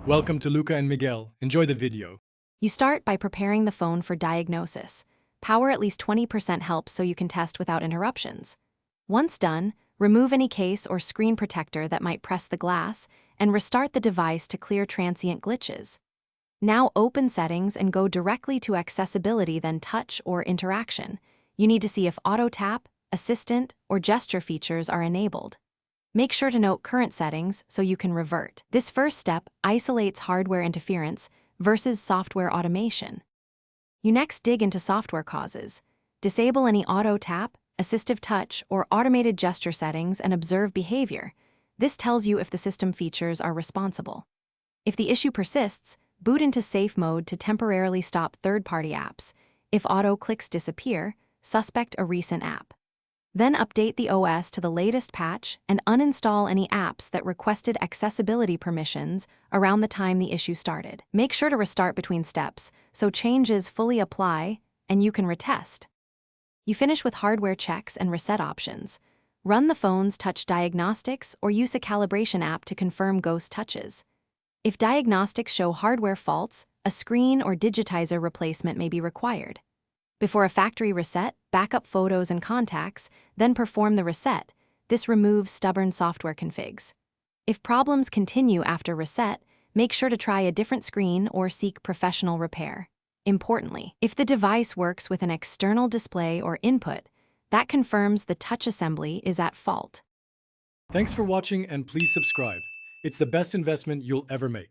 Welcome to Luca and Miguel. Enjoy the video. You start by preparing the phone for diagnosis. Power at least 20% helps so you can test without interruptions. Once done, remove any case or screen protector that might press the glass and restart the device to clear transient glitches. Now open Settings and go directly to Accessibility, then Touch or Interaction. You need to see if Auto Tap, Assistant, or Gesture features are enabled. Make sure to note current settings so you can revert. This first step isolates hardware interference versus software automation. You next dig into software causes. Disable any auto tap, assistive touch, or automated gesture settings and observe behavior. This tells you if the system features are responsible. If the issue persists, boot into safe mode to temporarily stop third-party apps. If auto clicks disappear, suspect a recent app. Then update the OS to the latest patch and uninstall any apps that requested accessibility permissions around the time the issue started. Make sure to restart between steps so changes fully apply and you can retest. You finish with hardware checks and reset options. Run the phone's touch diagnostics or use a calibration app to confirm ghost touches. If diagnostics show hardware faults, a screen or digitizer replacement may be required. Before a factory reset, backup photos and contacts, then perform the reset. This removes stubborn software configs. If problems continue after reset, make sure to try a different screen or seek professional repair. Importantly, if the device works with an external display or input, that confirms the touch assembly is at fault. Thanks for watching and please subscribe. It's the best investment you'll ever make.